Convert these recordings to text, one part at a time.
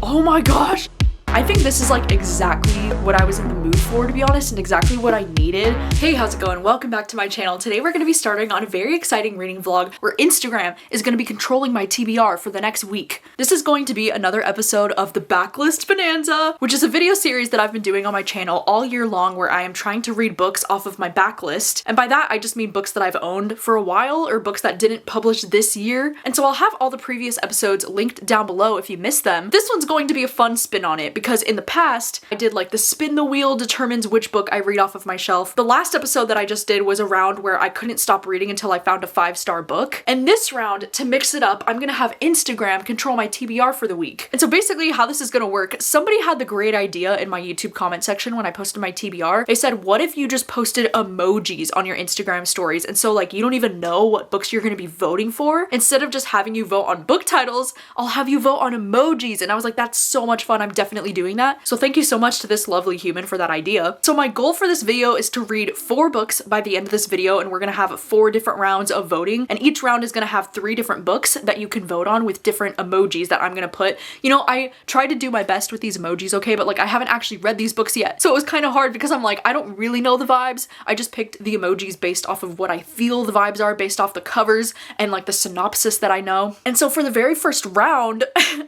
Oh my gosh! I think this is like exactly what I was in the mood for, to be honest, and exactly what I needed. Hey, how's it going? Welcome back to my channel. Today we're going to be starting on a very exciting reading vlog where Instagram is going to be controlling my TBR for the next week. This is going to be another episode of the Backlist Bonanza, which is a video series that I've been doing on my channel all year long where I am trying to read books off of my backlist. And by that, I just mean books that I've owned for a while or books that didn't publish this year. And so I'll have all the previous episodes linked down below if you missed them. This one's going to be a fun spin on it because in the past, I did like the spin the wheel determines which book I read off of my shelf. The last episode that I just did was a round where I couldn't stop reading until I found a 5-star book. And this round, to mix it up, I'm gonna have Instagram control my TBR for the week. And so basically how this is gonna work, somebody had the great idea in my YouTube comment section when I posted my TBR. They said, what if you just posted emojis on your Instagram stories? And so like you don't even know what books you're gonna be voting for. Instead of just having you vote on book titles, I'll have you vote on emojis. And I was like, that's so much fun. I'm definitely doing that. So thank you so much to this lovely human for that idea. So my goal for this video is to read 4 books by the end of this video, and we're gonna have 4 different rounds of voting, and each round is gonna have 3 different books that you can vote on with different emojis that I'm gonna put. You know, I tried to do my best with these emojis, okay, but like I haven't actually read these books yet. So it was kind of hard because I'm like, I don't really know the vibes. I just picked the emojis based off of what I feel the vibes are, based off the covers and like the synopsis that I know. And so for the very first round,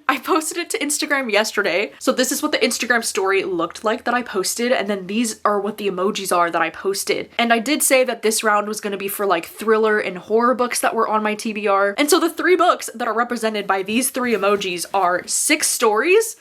I posted it to Instagram yesterday. So this is what the Instagram story looked like that I posted, and then these are what the emojis are that I posted. And I did say that this round was going to be for like thriller and horror books that were on my TBR. And so the 3 books that are represented by these 3 emojis are 6 Stories,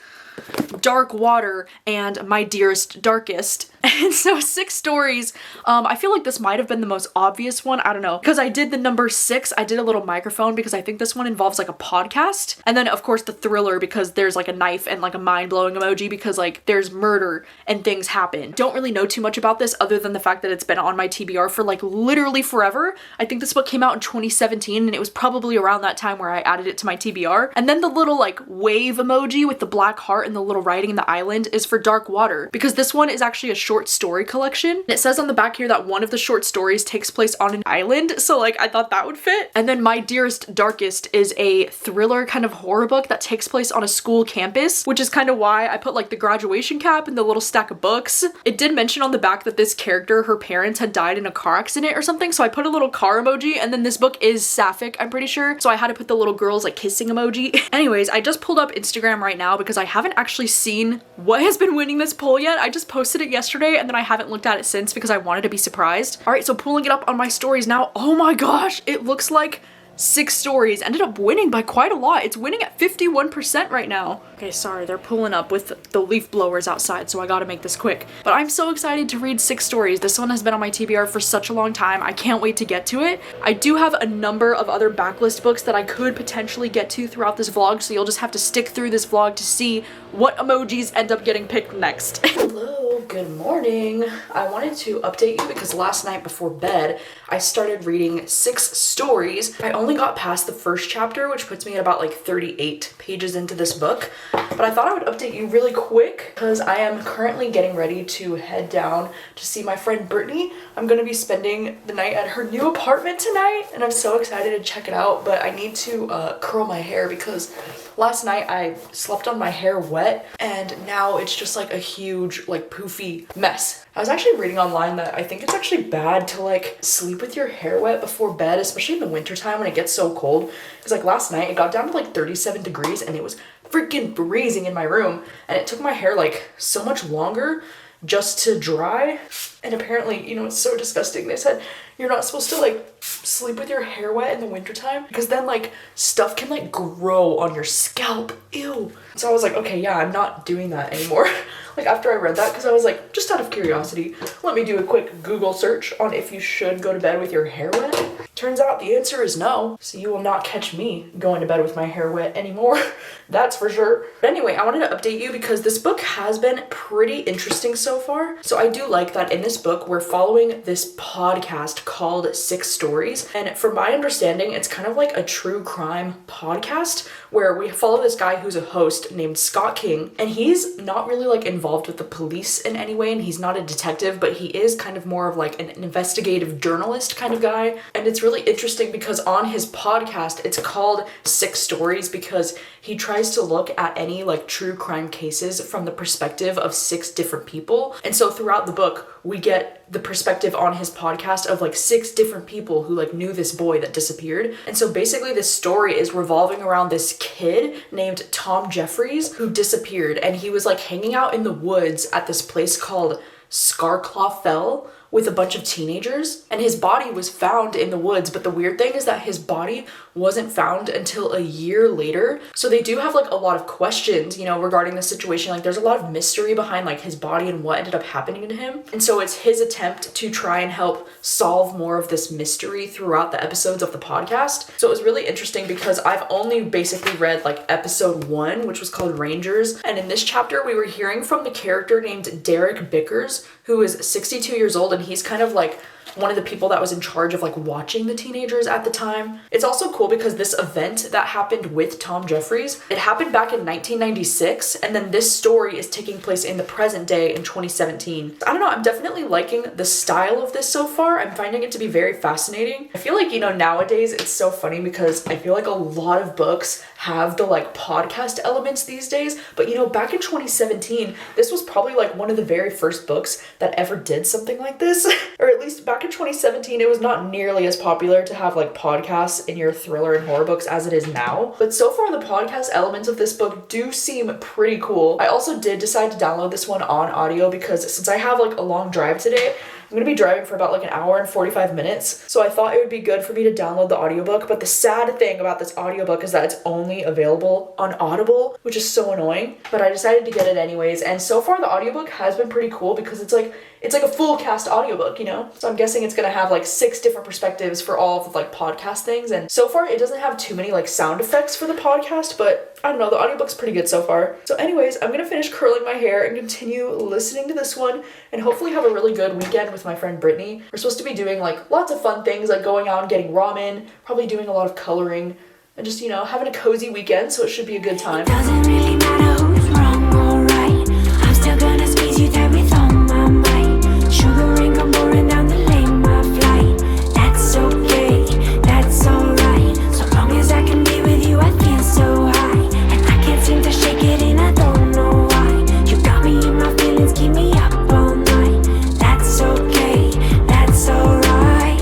Dark Water, and My Dearest Darkest. And so 6 Stories, I feel like this might have been the most obvious one. I don't know. Because I did the number 6, I did a little microphone because I think this one involves like a podcast. And then of course the thriller because there's like a knife and like a mind-blowing emoji because like there's murder and things happen. Don't really know too much about this other than the fact that it's been on my TBR for like literally forever. I think this book came out in 2017 and it was probably around that time where I added it to my TBR. And then the little like wave emoji with the black heart and the little writing in the island is for Dark Water because this one is actually a short story collection. It says on the back here that one of the short stories takes place on an island, so like I thought that would fit. And then My Dearest Darkest is a thriller kind of horror book that takes place on a school campus, which is kind of why I put like the graduation cap and the little stack of books. It did mention on the back that this character, her parents had died in a car accident or something, so I put a little car emoji, and then this book is sapphic, I'm pretty sure, so I had to put the little girls like kissing emoji. Anyways, I just pulled up Instagram right now because I haven't actually seen what has been winning this poll yet. I just posted it yesterday and then I haven't looked at it since because I wanted to be surprised. All right, so pulling it up on my stories now. Oh my gosh, it looks like 6 Stories ended up winning by quite a lot. It's winning at 51% right now. Okay, sorry, they're pulling up with the leaf blowers outside, so I gotta make this quick. But I'm so excited to read 6 Stories. This one has been on my TBR for such a long time. I can't wait to get to it. I do have a number of other backlist books that I could potentially get to throughout this vlog, so you'll just have to stick through this vlog to see what emojis end up getting picked next. Hello, good morning. I wanted to update you because last night before bed, I started reading 6 Stories. I only got past the first chapter, which puts me at about like 38 pages into this book. But I thought I would update you really quick because I am currently getting ready to head down to see my friend Brittany. I'm going to be spending the night at her new apartment tonight, and I'm so excited to check it out, but I need to curl my hair because last night I slept on my hair wet and now it's just like a huge like poofy mess. I was actually reading online that I think it's actually bad to like sleep with your hair wet before bed, especially in the wintertime when it gets so cold. Because like last night it got down to like 37 degrees and it was freaking freezing in my room, and it took my hair like so much longer just to dry. And apparently, you know, it's so disgusting. They said you're not supposed to like sleep with your hair wet in the wintertime because then like stuff can like grow on your scalp. Ew. So I was like, okay, yeah, I'm not doing that anymore. Like after I read that, because I was like, just out of curiosity, let me do a quick Google search on if you should go to bed with your hair wet. Turns out the answer is no. So you will not catch me going to bed with my hair wet anymore. That's for sure. But anyway, I wanted to update you because this book has been pretty interesting so far. So I do like that in this this book, we're following this podcast called Six Stories. And from my understanding, it's kind of like a true crime podcast where we follow this guy who's a host named Scott King. And he's not really like involved with the police in any way, and he's not a detective, but he is kind of more of like an investigative journalist kind of guy. And it's really interesting because on his podcast, it's called Six Stories because he tries to look at any like true crime cases from the perspective of six different people. And so throughout the book, we get the perspective on his podcast of like six different people who like knew this boy that disappeared. And so basically this story is revolving around this kid named Tom Jeffries who disappeared, and he was like hanging out in the woods at this place called Scarclaw Fell with a bunch of teenagers, and his body was found in the woods. But the weird thing is that his body wasn't found until a year later. So they do have like a lot of questions, you know, regarding the situation. Like there's a lot of mystery behind like his body and what ended up happening to him. And so it's his attempt to try and help solve more of this mystery throughout the episodes of the podcast. So it was really interesting because I've only basically read like episode 1, which was called Rangers. And in this chapter, we were hearing from the character named Derek Bickers, who is 62 years old, and he's kind of like one of the people that was in charge of like watching the teenagers at the time. It's also cool because this event that happened with Tom Jeffries, it happened back in 1996, and then this story is taking place in the present day in 2017. I don't know, I'm definitely liking the style of this so far. I'm finding it to be very fascinating. I feel like, you know, nowadays it's so funny because I feel like a lot of books have the like podcast elements these days, but you know, back in 2017, this was probably like one of the very first books that ever did something like this. Or at least back in 2017, it was not nearly as popular to have like podcasts in your thriller and horror books as it is now. But so far the podcast elements of this book do seem pretty cool. I also did decide to download this one on audio because since I have like a long drive today, I'm going to be driving for about like an hour and 45 minutes, so I thought it would be good for me to download the audiobook. But the sad thing about this audiobook is that it's only available on Audible, which is so annoying, but I decided to get it anyways. And so far the audiobook has been pretty cool because it's like a full cast audiobook, you know? So I'm guessing it's gonna have like 6 different perspectives for all of the like podcast things. And so far it doesn't have too many like sound effects for the podcast, but I don't know, the audiobook's pretty good so far. So anyways, I'm gonna finish curling my hair and continue listening to this one and hopefully have a really good weekend with my friend Brittany. We're supposed to be doing like lots of fun things, like going out and getting ramen, probably doing a lot of coloring, and just, you know, having a cozy weekend, so it should be a good time. Doesn't really matter who's wrong or right. I'm still gonna squeeze you tight with all my might. Sugar ring come pouring down the lane, my flight. That's okay, that's alright. So long as I can be with you, I feel so high. And I can't seem to shake it and I don't know why. You got me in my feelings, keep me up all night. That's okay, that's alright.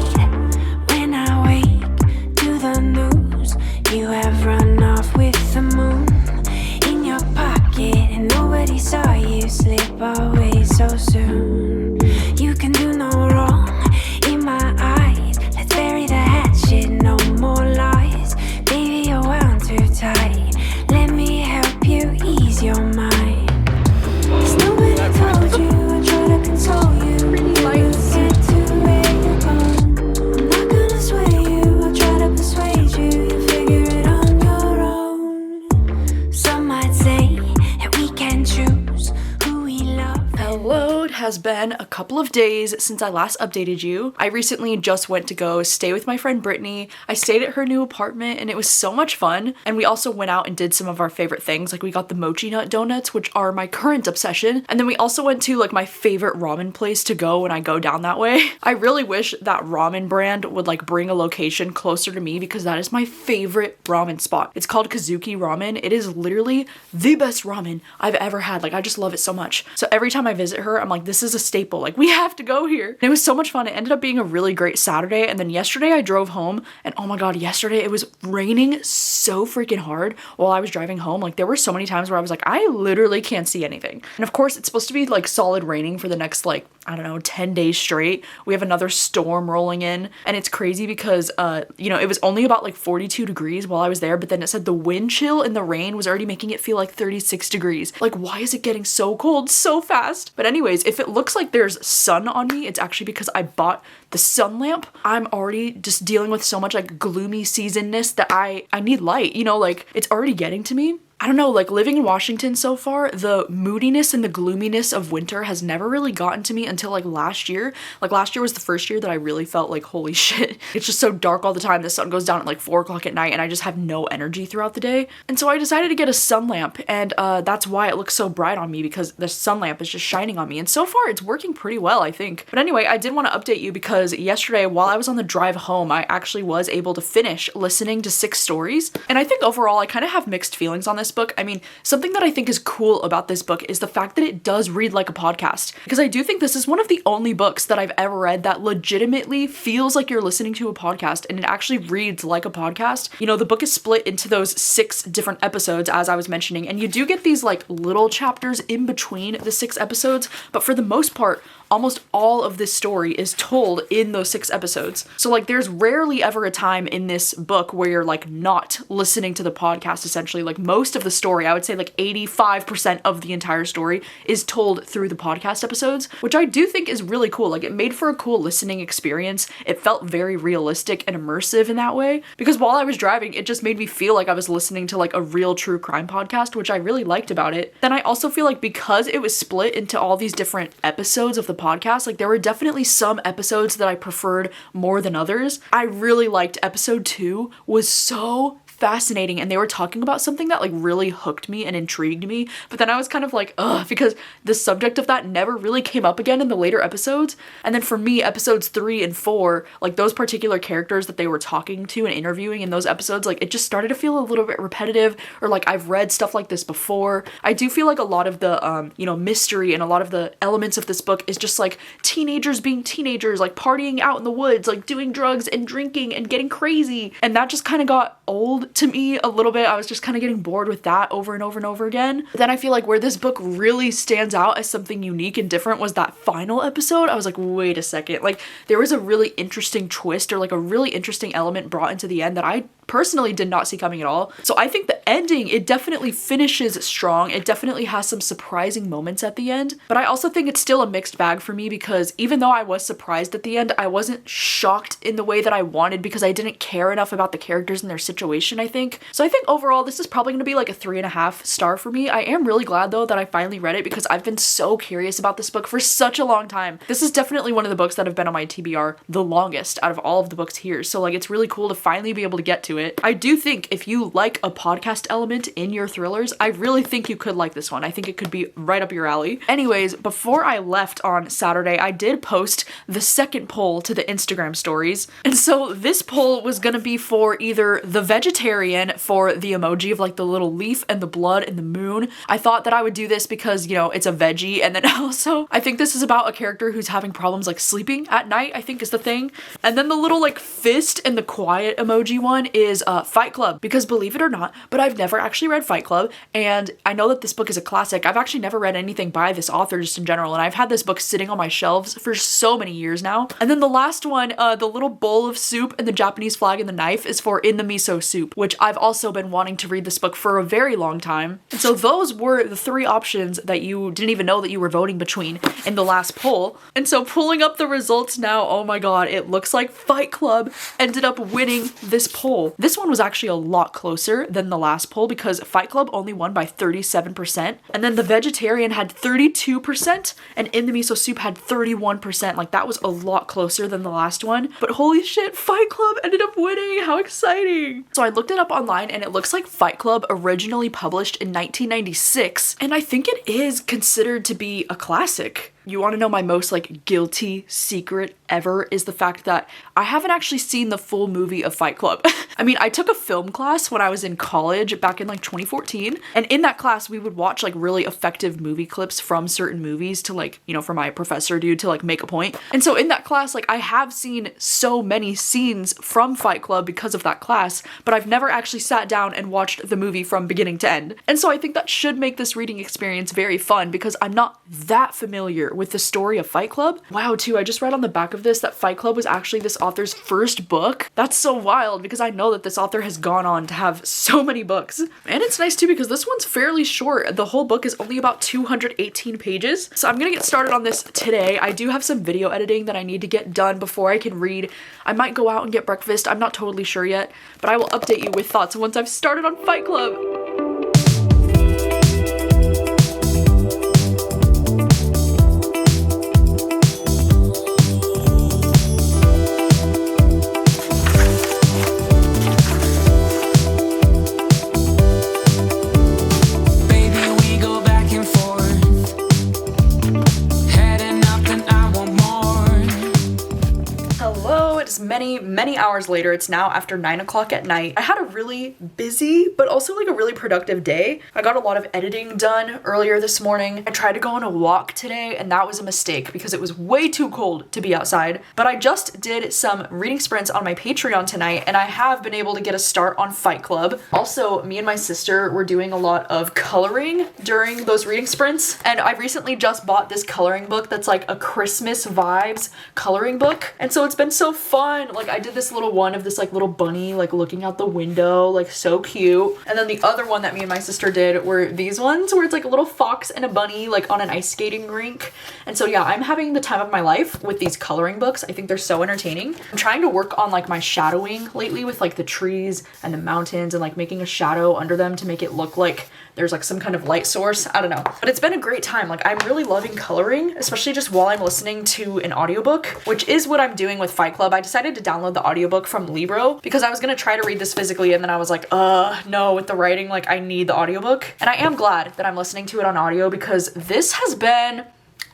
When I wake to the news, you have run off with the moon in your pocket, and nobody saw you slip away so soon. You can do no wrong in my eyes. Let's bury the hatchet, no more lies. Baby, you're wound too tight. Let me help you ease your mind. 'Cause nobody told you, I try to console you. You get to where you're going. I'm not gonna sway you, I'll try to persuade you. You'll figure it on your own. Some might say that we can choose who we love. Hello, it has been a couple of days since I last updated you. I recently just went to go stay with my friend Brittany. I stayed at her new apartment and it was so much fun. And we also went out and did some of our favorite things. Like we got the mochi nut donuts, which are my current obsession. And then we also went to like my favorite ramen place to go when I go down that way. I really wish that ramen brand would like bring a location closer to me because that is my favorite ramen spot. It's called Kazuki Ramen. It is literally the best ramen I've ever had. Like I just love it so much. So every time I visit her, I'm like, this is a staple. Like we have to go here. And it was so much fun. It ended up being a really great Saturday. And then yesterday I drove home and oh my God, yesterday it was raining so freaking hard while I was driving home. Like there were so many times where I was like, I literally can't see anything. And of course it's supposed to be like solid raining for the next like, I don't know, 10 days straight. We have another storm rolling in and it's crazy because, you know, it was only about like 42 degrees while I was there, but then it said the wind chill in the rain was already making it feel like 36 degrees. Like, why is it getting so cold so fast? But anyways, if it looks like there's sun on me, it's actually because I bought the sun lamp. I'm already just dealing with so much like gloomy seasonness that I need light, you know, like it's already getting to me. I don't know, like living in Washington so far, the moodiness and the gloominess of winter has never really gotten to me until like last year. Like last year was the first year that I really felt like, holy shit, it's just so dark all the time. The sun goes down at like 4 o'clock at night and I just have no energy throughout the day. And so I decided to get a sun lamp, and that's why it looks so bright on me, because the sun lamp is just shining on me. And so far it's working pretty well, I think. But anyway, I did want to update you because yesterday while I was on the drive home, I actually was able to finish listening to 6 stories. And I think overall I kind of have mixed feelings on this book. I mean, something that I think is cool about this book is the fact that it does read like a podcast, because I do think this is one of the only books that I've ever read that legitimately feels like you're listening to a podcast, and it actually reads like a podcast. You know, the book is split into those 6 different episodes, as I was mentioning, and you do get these like little chapters in between the 6 episodes, but for the most part, almost all of this story is told in those 6 episodes. So like there's rarely ever a time in this book where you're like not listening to the podcast essentially. Like most of the story, I would say like 85% of the entire story is told through the podcast episodes, which I do think is really cool. Like it made for a cool listening experience. It felt very realistic and immersive in that way, because while I was driving, it just made me feel like I was listening to like a real true crime podcast, which I really liked about it. Then I also feel like because it was split into all these different episodes of the podcast, like there were definitely some episodes that I preferred more than others. I really liked episode 2, was so fascinating, and they were talking about something that like really hooked me and intrigued me, but then I was kind of like, ugh, because the subject of that never really came up again in the later episodes. And then for me, episodes 3 and 4, like those particular characters that they were talking to and interviewing in those episodes, like it just started to feel a little bit repetitive, or like I've read stuff like this before. I do feel like a lot of the mystery and a lot of the elements of this book is just like teenagers being teenagers, like partying out in the woods, like doing drugs and drinking and getting crazy, and that just kind of got old to me a little bit. I was just kind of getting bored with that over and over and over again. But then I feel like where this book really stands out as something unique and different was that final episode. I was like, wait a second, like there was a really interesting twist, or like a really interesting element brought into the end that I personally did not see coming at all. So I think the ending, it definitely finishes strong. It definitely has some surprising moments at the end, but I also think it's still a mixed bag for me, because even though I was surprised at the end, I wasn't shocked in the way that I wanted, because I didn't care enough about the characters and their situation, I think. So I think overall this is probably going to be like a 3.5 star for me. I am really glad though that I finally read it, because I've been so curious about this book for such a long time. This is definitely one of the books that have been on my TBR the longest out of all of the books here. So like it's really cool to finally be able to get to it. I do think if you like a podcast element in your thrillers, I really think you could like this one. I think it could be right up your alley. Anyways, before I left on Saturday, I did post the second poll to the Instagram stories. And so this poll was gonna be for either the vegetarian, for the emoji of like the little leaf and the blood and the moon. I thought that I would do this because, you know, it's a veggie, and then also I think this is about a character who's having problems like sleeping at night, I think is the thing. And then the little like fist and the quiet emoji one is Fight Club, because believe it or not, but I've never actually read Fight Club, and I know that this book is a classic. I've actually never read anything by this author just in general, and I've had this book sitting on my shelves for so many years now. And then the last one, the little bowl of soup and the Japanese flag and the knife, is for In the Miso Soup, which I've also been wanting to read this book for a very long time. And so those were the 3 options that you didn't even know that you were voting between in the last poll. And so pulling up the results now, oh my god, it looks like Fight Club ended up winning this poll. This one was actually a lot closer than the last poll, because Fight Club only won by 37%, and then the vegetarian had 32%, and In the Miso Soup had 31%. Like that was a lot closer than the last one, but holy shit, Fight Club ended up winning. How exciting. So I looked it up online, and it looks like Fight Club originally published in 1996, and I think it is considered to be a classic. You want to know my most like guilty secret ever is the fact that I haven't actually seen the full movie of Fight Club. I mean, I took a film class when I was in college back in like 2014, and in that class we would watch like really effective movie clips from certain movies to like, you know, for my professor dude to like make a point. And so in that class, like I have seen so many scenes from Fight Club because of that class, but I've never actually sat down and watched the movie from beginning to end. And so I think that should make this reading experience very fun, because I'm not that familiar with the story of Fight Club. Wow, too, I just read on the back of this that Fight Club was actually this author's first book. That's so wild, because I know that this author has gone on to have so many books. And it's nice too, because this one's fairly short. The whole book is only about 218 pages. So I'm gonna get started on this today. I do have some video editing that I need to get done before I can read. I might go out and get breakfast. I'm not totally sure yet, but I will update you with thoughts once I've started on Fight Club. many hours later. It's now after 9 o'clock at night. I had a really busy, but also like a really productive day. I got a lot of editing done earlier this morning. I tried to go on a walk today, and that was a mistake because it was way too cold to be outside. But I just did some reading sprints on my Patreon tonight, and I have been able to get a start on Fight Club. Also, me and my sister were doing a lot of coloring during those reading sprints, and I recently just bought this coloring book that's like a Christmas vibes coloring book, and so it's been so fun. Like, I did this little one of this like little bunny like looking out the window, like so cute. And then the other one that me and my sister did were these ones where it's like a little fox and a bunny like on an ice skating rink. And so yeah, I'm having the time of my life with these coloring books. I think they're so entertaining. I'm trying to work on like my shadowing lately with like the trees and the mountains and like making a shadow under them to make it look like there's like some kind of light source. I don't know. But it's been a great time. Like, I'm really loving coloring, especially just while I'm listening to an audiobook, which is what I'm doing with Fight Club. I decided to download the audiobook from Libro because I was gonna try to read this physically, and then I was like, no, with the writing, like I need the audiobook. And I am glad that I'm listening to it on audio because this has been,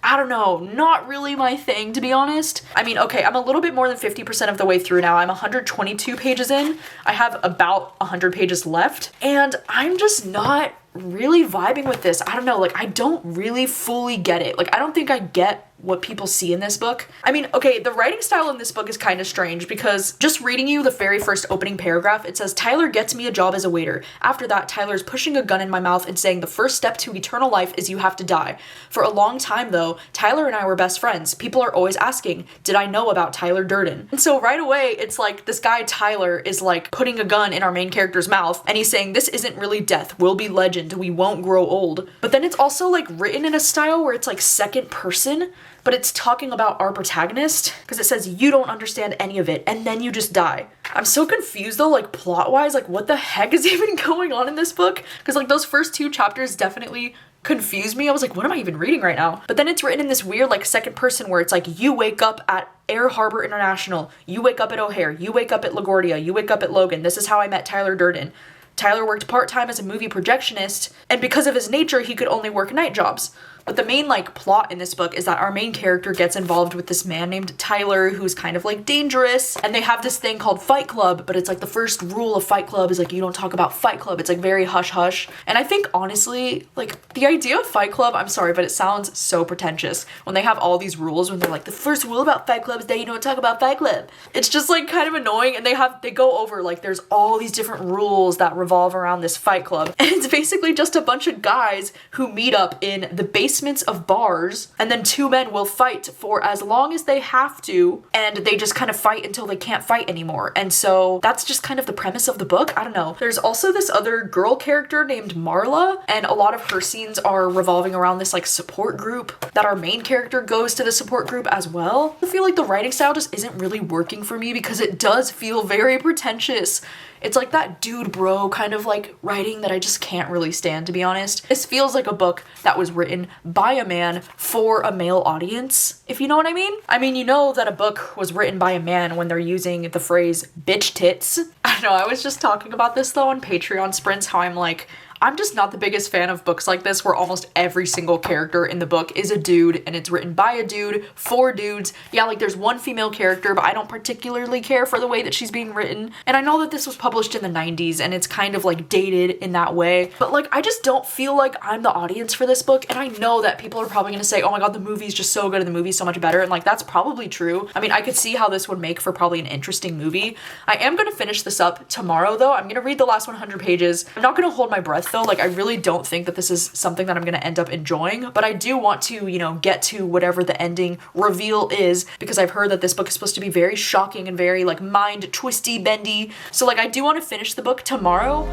I don't know, not really my thing, to be honest. I mean, okay, I'm a little bit more than 50% of the way through now. I'm 122 pages in. I have about 100 pages left, and I'm just not really vibing with this. I don't know, like I don't really fully get it. Like, I don't think I get what people see in this book. I mean, okay, the writing style in this book is kind of strange because just reading you the very first opening paragraph, it says, Tyler gets me a job as a waiter. After that, Tyler's pushing a gun in my mouth and saying the first step to eternal life is you have to die. For a long time though, Tyler and I were best friends. People are always asking, did I know about Tyler Durden? And so right away, it's like this guy Tyler is like putting a gun in our main character's mouth, and he's saying this isn't really death, we'll be legend, we won't grow old. But then it's also like written in a style where it's like second person, but it's talking about our protagonist because it says you don't understand any of it and then you just die. I'm so confused though, like plot wise, like what the heck is even going on in this book? Because like those first 2 chapters definitely confused me. I was like, what am I even reading right now? But then it's written in this weird like second person where it's like you wake up at Air Harbor International, you wake up at O'Hare, you wake up at LaGuardia, you wake up at Logan. This is how I met Tyler Durden. Tyler worked part-time as a movie projectionist, and because of his nature, he could only work night jobs. But the main like plot in this book is that our main character gets involved with this man named Tyler who's kind of like dangerous, and they have this thing called Fight Club, but it's like the first rule of Fight Club is like you don't talk about Fight Club. It's like very hush hush. And I think honestly, like the idea of Fight Club, I'm sorry, but it sounds so pretentious when they have all these rules when they're like the first rule about Fight Club is that you don't talk about Fight Club. It's just like kind of annoying, and they go over like there's all these different rules that revolve around this Fight Club, and it's basically just a bunch of guys who meet up in the basements of bars, and then 2 men will fight for as long as they have to, and they just kind of fight until they can't fight anymore. And so that's just kind of the premise of the book. I don't know. There's also this other girl character named Marla, and a lot of her scenes are revolving around this like support group that our main character goes to the support group as well. I feel like the writing style just isn't really working for me because it does feel very pretentious. It's like that dude bro kind of like writing that I just can't really stand, to be honest. This feels like a book that was written by a man for a male audience, if you know what I mean. I mean, you know that a book was written by a man when they're using the phrase bitch tits. I don't know, I was just talking about this though on Patreon sprints, how I'm like, I'm just not the biggest fan of books like this where almost every single character in the book is a dude and it's written by a dude for dudes. Yeah, like there's one female character, but I don't particularly care for the way that she's being written. And I know that this was published in the 90s and it's kind of like dated in that way, but like I just don't feel like I'm the audience for this book. And I know that people are probably gonna say, oh my god, the movie's just so good and the movie's so much better. And like that's probably true. I mean, I could see how this would make for probably an interesting movie. I am gonna finish this up tomorrow though. I'm gonna read the last 100 pages. I'm not gonna hold my breath though. Like I really don't think that this is something that I'm gonna end up enjoying, but I do want to, you know, get to whatever the ending reveal is because I've heard that this book is supposed to be very shocking and very like mind twisty bendy. So like I do want to finish the book tomorrow.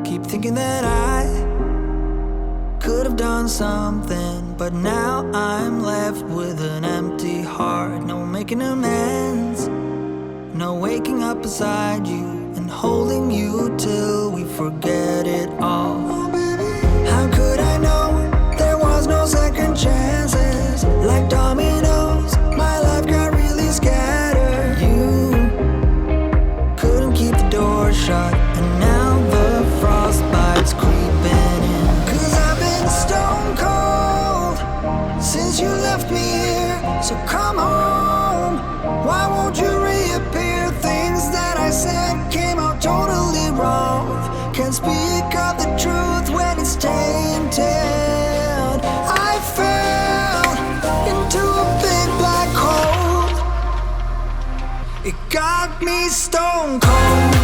Keep thinking that I could have done something, but now I'm left with an empty heart. No making amends, no waking up beside you and holding you till we forget it all. How could I know there was no second chances? Like dominoes, my life got really scattered. You couldn't keep the door shut, and now the frostbite's creeping in. 'Cause I've been stone cold knock me stone cold.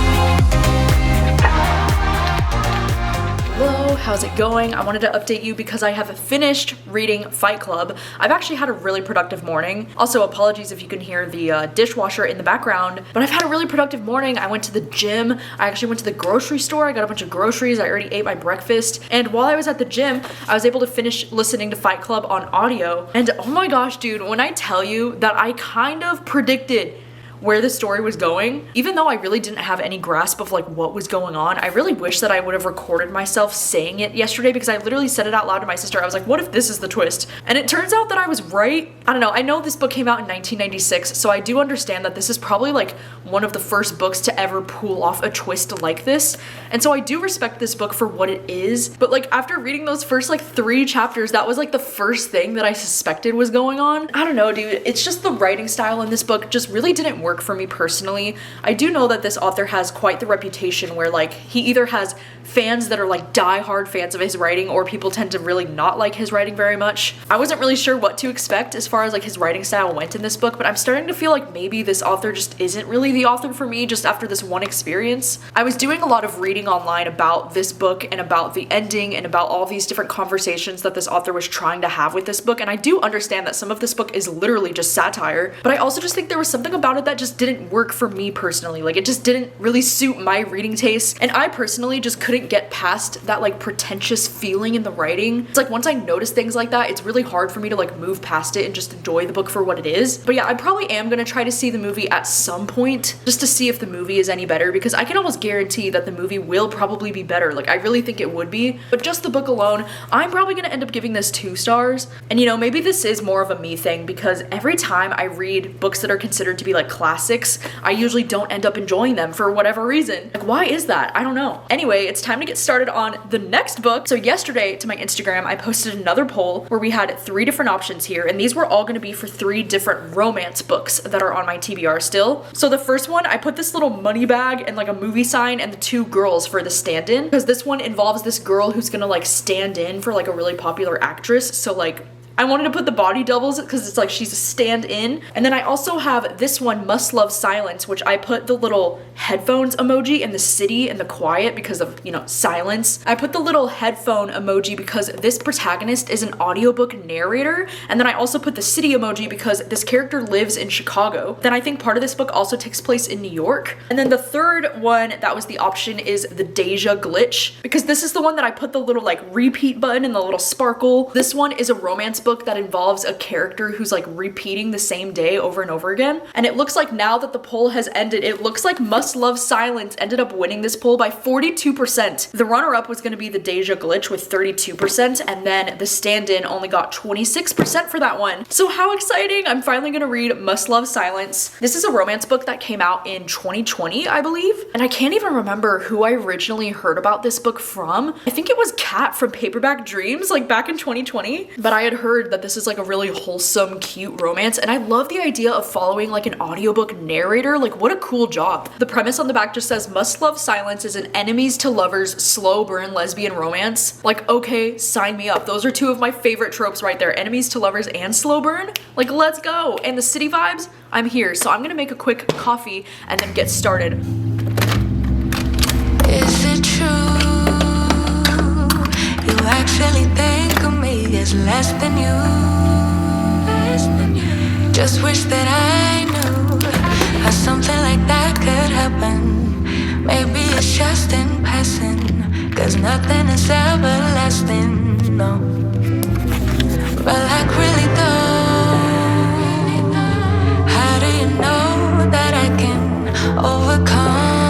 Hello, how's it going? I wanted to update you because I have finished reading Fight Club. I've actually had a really productive morning. Also, apologies if you can hear the dishwasher in the background, but I've had a really productive morning. I went to the gym. I actually went to the grocery store. I got a bunch of groceries. I already ate my breakfast. And while I was at the gym, I was able to finish listening to Fight Club on audio. And oh my gosh, dude, when I tell you that I kind of predicted where the story was going, even though I really didn't have any grasp of like what was going on, I really wish that I would have recorded myself saying it yesterday, because I literally said it out loud to my sister. I was like, what if this is the twist? And it turns out that I was right. I don't know. I know this book came out in 1996, so I do understand that this is probably like one of the first books to ever pull off a twist like this. And so I do respect this book for what it is. But like after reading those first like 3 chapters, that was like the first thing that I suspected was going on. I don't know, dude. It's just the writing style in this book just really didn't work for me personally. I do know that this author has quite the reputation where like he either has fans that are like die-hard fans of his writing, or people tend to really not like his writing very much. I wasn't really sure what to expect as far as like his writing style went in this book, but I'm starting to feel like maybe this author just isn't really the author for me just after this one experience. I was doing a lot of reading online about this book and about the ending and about all these different conversations that this author was trying to have with this book, and I do understand that some of this book is literally just satire, but I also just think there was something about it that just didn't work for me personally. Like it just didn't really suit my reading taste, and I personally just couldn't get past that like pretentious feeling in the writing. It's like once I notice things like that, it's really hard for me to like move past it and just enjoy the book for what it is. But yeah, I probably am gonna try to see the movie at some point just to see if the movie is any better, because I can almost guarantee that the movie will probably be better. Like I really think it would be, but just the book alone, I'm probably gonna end up giving this 2 stars. And you know, maybe this is more of a me thing, because every time I read books that are considered to be like classics, I usually don't end up enjoying them for whatever reason. Like why is that? I don't know. Anyway, it's time to get started on the next book. So yesterday to my Instagram, I posted another poll where we had 3 different options here, and these were all going to be for 3 different romance books that are on my TBR still. So the first one, I put this little money bag and like a movie sign and the 2 girls for the stand-in, because this one involves this girl who's gonna like stand in for like a really popular actress. So like I wanted to put the body doubles because it's like she's a stand-in. And then I also have this one, Must Love Silence, which I put the little headphones emoji and the city and the quiet because of, you know, silence. I put the little headphone emoji because this protagonist is an audiobook narrator. And then I also put the city emoji because this character lives in Chicago. Then I think part of this book also takes place in New York. And then the third one that was the option is the Deja Glitch, because this is the one that I put the little like repeat button and the little sparkle. This one is a romance book that involves a character who's like repeating the same day over and over again. And it looks like now that the poll has ended, it looks like Must Love Silence ended up winning this poll by 42%. The runner-up was going to be the Deja Glitch with 32%, and then the stand-in only got 26% for that one. So how exciting! I'm finally going to read Must Love Silence. This is a romance book that came out in 2020, I believe, and I can't even remember who I originally heard about this book from. I think it was Kat from Paperback Dreams, like back in 2020, but I had heard that this is like a really wholesome, cute romance, and I love the idea of following like an audiobook narrator. Like what a cool job. The premise on the back just says Must Love Silence is an enemies to lovers slow burn lesbian romance. Like okay, sign me up. Those are 2 of my favorite tropes right there, enemies to lovers and slow burn. Like let's go. And the city vibes, I'm here. So I'm gonna make a quick coffee and then get started. Is it true? You actually think of me as less than you. Just wish that I knew how something like that could happen. Maybe it's just in passing, 'cause nothing is everlasting, no. But like really though, how do you know that I can overcome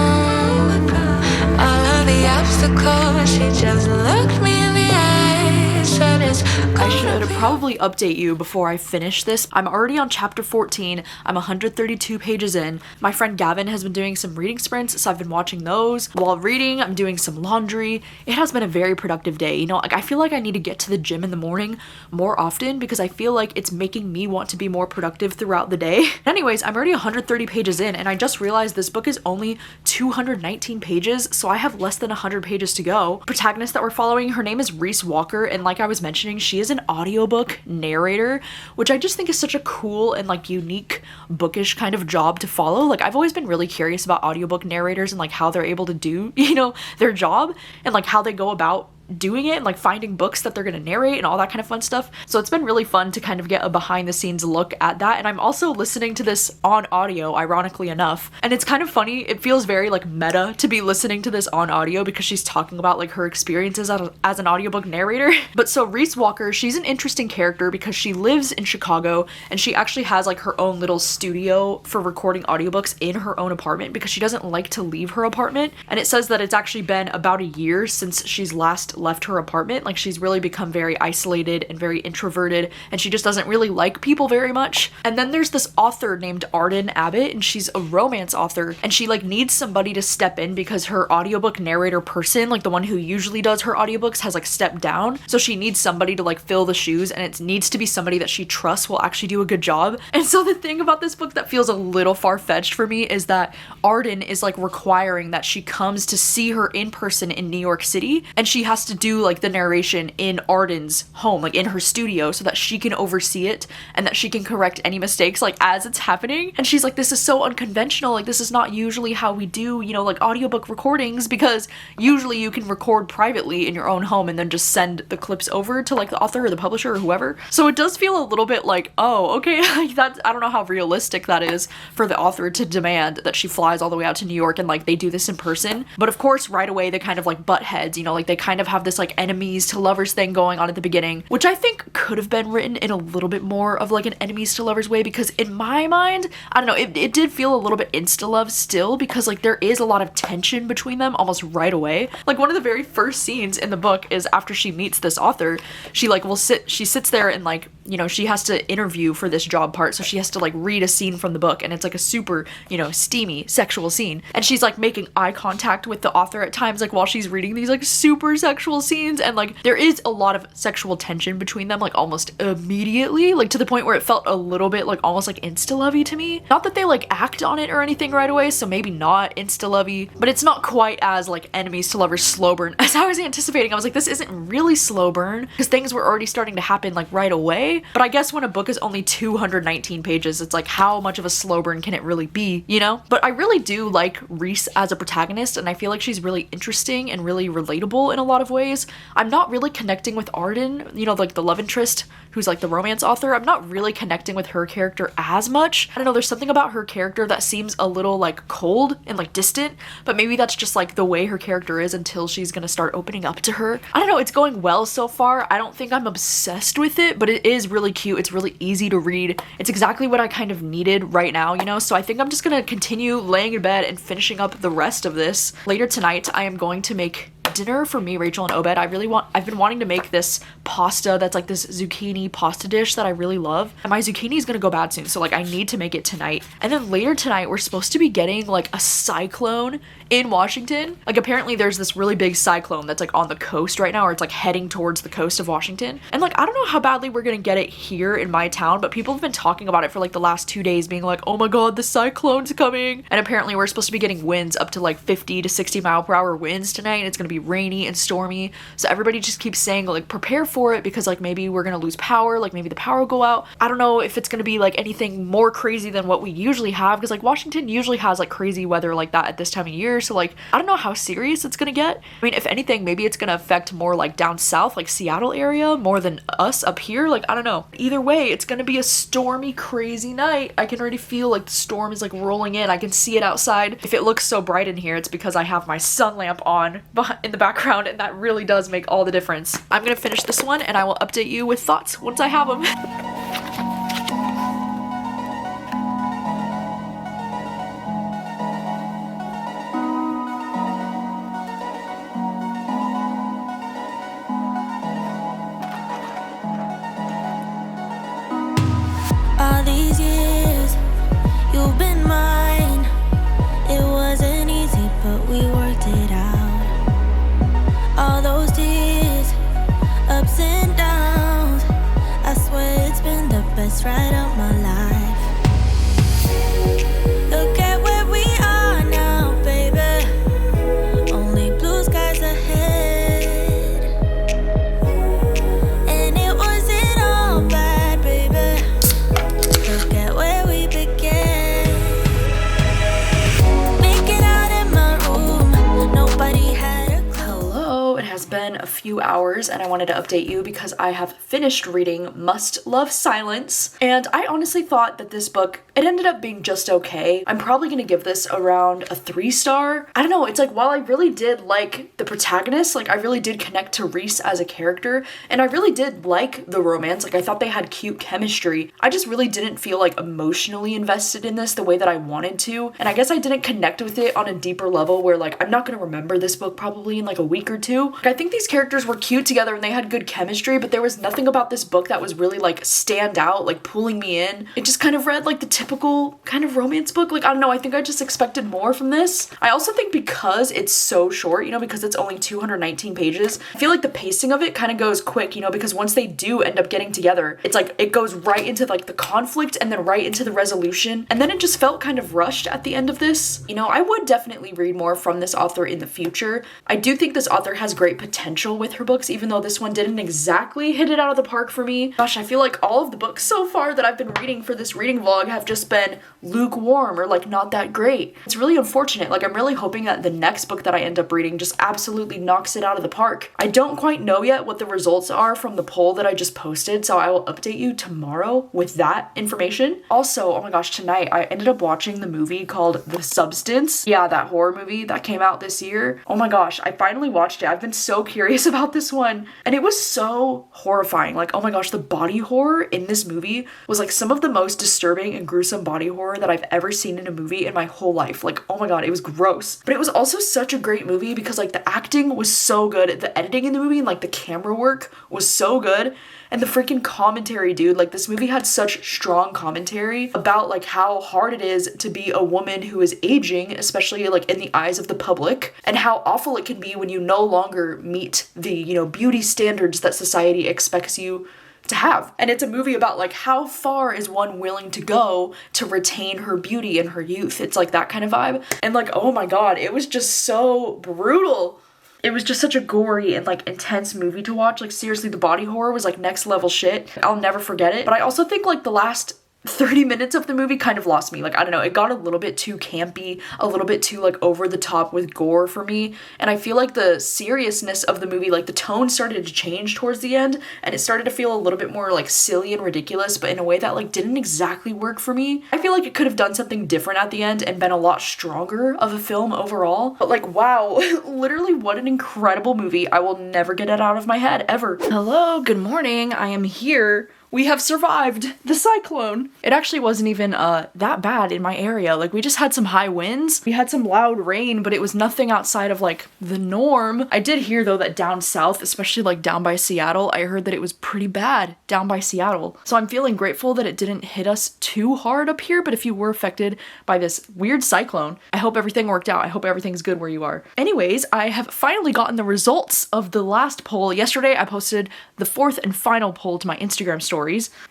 all of the obstacles? She just looked me in the eye, said it's I should probably update you before I finish this. I'm already on chapter 14. I'm 132 pages in. My friend Gavin has been doing some reading sprints, so I've been watching those. While reading, I'm doing some laundry. It has been a very productive day. You know, like I feel like I need to get to the gym in the morning more often because I feel like it's making me want to be more productive throughout the day. Anyways, I'm already 130 pages in, and I just realized this book is only 219 pages, so I have less than 100 pages to go. The protagonist that we're following, her name is Reese Walker, and like I I was mentioning, she is an audiobook narrator, which I just think is such a cool and like unique bookish kind of job to follow. Like I've always been really curious about audiobook narrators and like how they're able to do, you know, their job and like how they go about doing it and like finding books that they're going to narrate and all that kind of fun stuff. So it's been really fun to kind of get a behind the scenes look at that. And I'm also listening to this on audio, ironically enough. And it's kind of funny. It feels very like meta to be listening to this on audio because she's talking about like her experiences as an audiobook narrator. But so Reese Walker, she's an interesting character because she lives in Chicago and she actually has like her own little studio for recording audiobooks in her own apartment because she doesn't like to leave her apartment. And it says that it's actually been about a year since she's last left her apartment. Like she's really become very isolated and very introverted and she just doesn't really like people very much. And then there's this author named Arden Abbott and she's a romance author and she like needs somebody to step in because her audiobook narrator person, like the one who usually does her audiobooks, has like stepped down. So she needs somebody to like fill the shoes and it needs to be somebody that she trusts will actually do a good job. And so the thing about this book that feels a little far-fetched for me is that Arden is like requiring that she comes to see her in person in New York City and she has to do like the narration in Arden's home, like in her studio, so that she can oversee it and that she can correct any mistakes like as it's happening. And she's like, this is so unconventional, like this is not usually how we do, you know, like audiobook recordings, because usually you can record privately in your own home and then just send the clips over to like the author or the publisher or whoever. So it does feel a little bit like, oh, okay, like that, I don't know how realistic that is for the author to demand that she flies all the way out to New York and like they do this in person. But of course right away they kind of like butt heads, you know, like they kind of have this like enemies to lovers thing going on at the beginning, which I think could have been written in a little bit more of like an enemies to lovers way, because in my mind, I don't know, it did feel a little bit insta love still, because like there is a lot of tension between them almost right away. Like one of the very first scenes in the book is after she meets this author, she like she sits there and like, you know, she has to interview for this job part, so she has to like read a scene from the book and it's like a super, you know, steamy sexual scene, and she's like making eye contact with the author at times like while she's reading these like super sexual scenes, and like there is a lot of sexual tension between them like almost immediately, like to the point where it felt a little bit like almost like insta-lovey to me. Not that they like act on it or anything right away, so maybe not insta-lovey, but it's not quite as like enemies to lovers slow burn as I was anticipating. I was like, this isn't really slow burn because things were already starting to happen like right away. But I guess when a book is only 219 pages, it's like how much of a slow burn can it really be, you know? But I really do like Reese as a protagonist, and I feel like she's really interesting and really relatable in a lot of ways. I'm not really connecting with Arden, you know, like the love interest who's like the romance author. I'm not really connecting with her character as much. I don't know, there's something about her character that seems a little like cold and like distant, but maybe that's just like the way her character is until she's gonna start opening up to her. I don't know, it's going well so far. I don't think I'm obsessed with it, but it is really cute. It's really easy to read. It's exactly what I kind of needed right now, you know? So I think I'm just gonna continue laying in bed and finishing up the rest of this. Later tonight, I am going to make dinner for me, Rachel, and Obed. I've been wanting to make this pasta that's like this zucchini pasta dish that I really love, and my zucchini is gonna go bad soon, so like I need to make it tonight. And then later tonight we're supposed to be getting like a cyclone in Washington. Like apparently there's this really big cyclone that's like on the coast right now, or it's like heading towards the coast of Washington, and like I don't know how badly we're gonna get it here in my town, but people have been talking about it for like the last 2 days, being like, oh my god, the cyclone's coming. And apparently we're supposed to be getting winds up to like 50 to 60 mile per hour winds tonight, and it's gonna be rainy and stormy. So everybody just keeps saying like prepare for it, because like maybe we're gonna lose power, like maybe the power will go out. I don't know if it's gonna be like anything more crazy than what we usually have, because like Washington usually has like crazy weather like that at this time of year. So like I don't know how serious it's gonna get. I mean, if anything, maybe it's gonna affect more like down south, like Seattle area, more than us up here. Like I don't know. Either way, it's gonna be a stormy, crazy night. I can already feel like the storm is like rolling in. I can see it outside. If it looks so bright in here, it's because I have my sun lamp on in the background, and that really does make all the difference. I'm gonna finish this one and I will update you with thoughts once I have them. All these years, you've been mine. It wasn't easy, but we worked it out. All those tears, ups and downs, I swear it's been few hours and I wanted to update you because I have finished reading Must Love Silence, and I honestly thought that this book, it ended up being just okay. I'm probably gonna give this around a 3-star. I don't know, it's like while I really did like the protagonist, like I really did connect to Reese as a character, and I really did like the romance, like I thought they had cute chemistry, I just really didn't feel like emotionally invested in this the way that I wanted to, and I guess I didn't connect with it on a deeper level where like I'm not gonna remember this book probably in like a week or two. Like, I think these characters were cute together and they had good chemistry, but there was nothing about this book that was really like stand out, like pulling me in. It just kind of read like the typical kind of romance book. Like, I don't know, I think I just expected more from this. I also think because it's so short, you know, because it's only 219 pages, I feel like the pacing of it kind of goes quick, you know, because once they do end up getting together, it's like it goes right into like the conflict and then right into the resolution, and then it just felt kind of rushed at the end of this. You know, I would definitely read more from this author in the future. I do think this author has great potential with her books, even though this one didn't exactly hit it out of the park for me. Gosh, I feel like all of the books so far that I've been reading for this reading vlog have just been lukewarm or like not that great. It's really unfortunate. Like, I'm really hoping that the next book that I end up reading just absolutely knocks it out of the park. I don't quite know yet what the results are from the poll that I just posted, so I will update you tomorrow with that information. Also, oh my gosh, tonight I ended up watching the movie called The Substance. Yeah, that horror movie that came out this year. Oh my gosh, I finally watched it. I've been so curious about this one, and it was so horrifying. Like, oh my gosh, the body horror in this movie was like some of the most disturbing and gruesome body horror that I've ever seen in a movie in my whole life. Like, oh my god, it was gross. But it was also such a great movie because like the acting was so good, the editing in the movie and like the camera work was so good. And the freaking commentary, dude, like this movie had such strong commentary about like how hard it is to be a woman who is aging, especially like in the eyes of the public, and how awful it can be when you no longer meet the, you know, beauty standards that society expects you to have. And it's a movie about like how far is one willing to go to retain her beauty and her youth. It's like that kind of vibe. And like, oh my god, it was just so brutal. It was just such a gory and like intense movie to watch. Like, seriously, the body horror was like next level shit. I'll never forget it. But I also think like the last 30 minutes of the movie kind of lost me. Like, I don't know, it got a little bit too campy, a little bit too like over the top with gore for me, and I feel like the seriousness of the movie, like the tone started to change towards the end, and it started to feel a little bit more like silly and ridiculous, but in a way that like didn't exactly work for me. I feel like it could have done something different at the end and been a lot stronger of a film overall, but like, wow, literally what an incredible movie. I will never get it out of my head, ever. Hello, good morning, I am here. We have survived the cyclone. It actually wasn't even that bad in my area. Like, we just had some high winds. We had some loud rain, but it was nothing outside of like the norm. I did hear though that down south, especially like down by Seattle, I heard that it was pretty bad down by Seattle. So I'm feeling grateful that it didn't hit us too hard up here, but if you were affected by this weird cyclone, I hope everything worked out. I hope everything's good where you are. Anyways, I have finally gotten the results of the last poll. Yesterday, I posted the 4th and final poll to my Instagram story.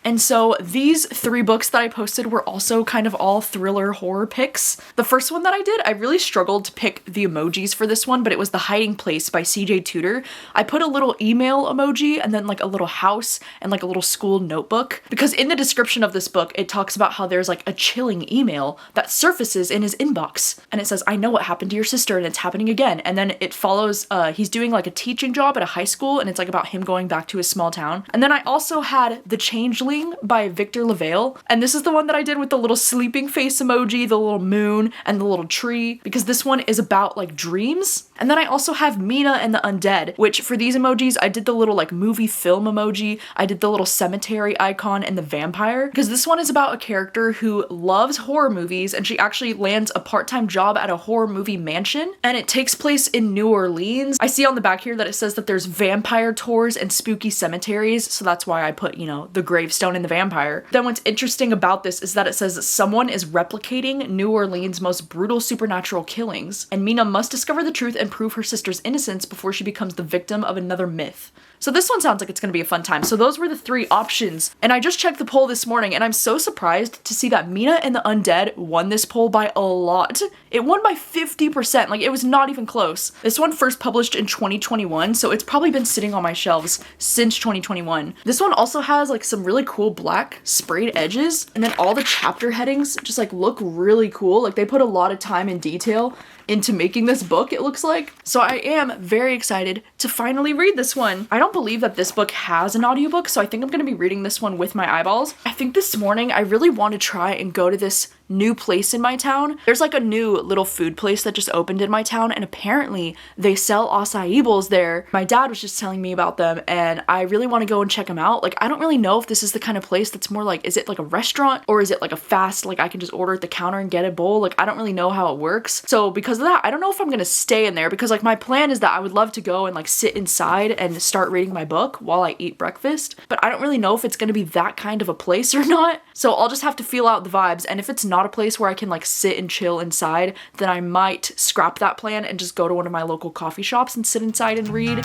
And so these 3 books that I posted were also kind of all thriller horror picks. The first one that I did, I really struggled to pick the emojis for this one, but it was The Hiding Place by CJ Tudor. I put a little email emoji and then like a little house and like a little school notebook, because in the description of this book, it talks about how there's like a chilling email that surfaces in his inbox. And it says, I know what happened to your sister and it's happening again. And then it follows, he's doing like a teaching job at a high school, and it's like about him going back to his small town. And then I also had The Changeling by Victor LaValle, and this is the one that I did with the little sleeping face emoji, the little moon, and the little tree, because this one is about like dreams. And then I also have Mina and the Undead, which for these emojis, I did the little like movie film emoji, I did the little cemetery icon and the vampire, because this one is about a character who loves horror movies, and she actually lands a part-time job at a horror movie mansion, and it takes place in New Orleans. I see on the back here that it says that there's vampire tours and spooky cemeteries, so that's why I put, you know, the gravestone and the vampire. Then what's interesting about this is that it says that someone is replicating New Orleans' most brutal supernatural killings, and Mina must discover the truth and prove her sister's innocence before she becomes the victim of another myth. So this one sounds like it's gonna be a fun time. So those were the 3 options. And I just checked the poll this morning, and I'm so surprised to see that Mina and the Undead won this poll by a lot. It won by 50%, like it was not even close. This one first published in 2021, so it's probably been sitting on my shelves since 2021. This one also has like some really cool black sprayed edges, and then all the chapter headings just like look really cool. Like they put a lot of time and detail into making this book, it looks like. So I am very excited to finally read this one. I don't believe that this book has an audiobook, so I think I'm gonna be reading this one with my eyeballs. I think this morning I really want to try and go to this new place in my town. There's like a new little food place that just opened in my town, and apparently they sell acai bowls there. My dad was just telling me about them, and I really want to go and check them out. Like I don't really know if this is the kind of place that's more like, is it like a restaurant or is it like a fast, like I can just order at the counter and get a bowl? Like I don't really know how it works. So because of that, I don't know if I'm gonna stay in there, because like my plan is that I would love to go and like sit inside and start reading my book while I eat breakfast, but I don't really know if it's gonna be that kind of a place or not. So I'll just have to feel out the vibes, and if it's not a place where I can like sit and chill inside, then I might scrap that plan and just go to one of my local coffee shops and sit inside and read.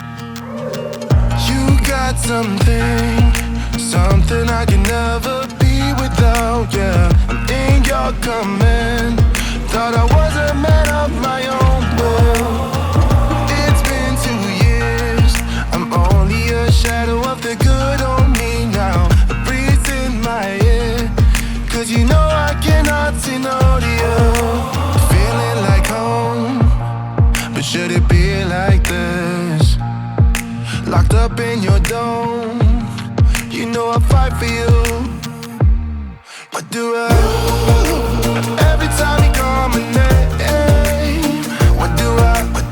You got something I can never be without, yeah. I'm in your command. Thought I was a man of my own will. It's been 2 years. I'm only a shadow of the good on me now. A breeze in my ear, 'cause you know I cannot say no to you. Feeling like home, but should it be like this? Locked up in your dome, you know I fight for you. What do every time you call my name? What do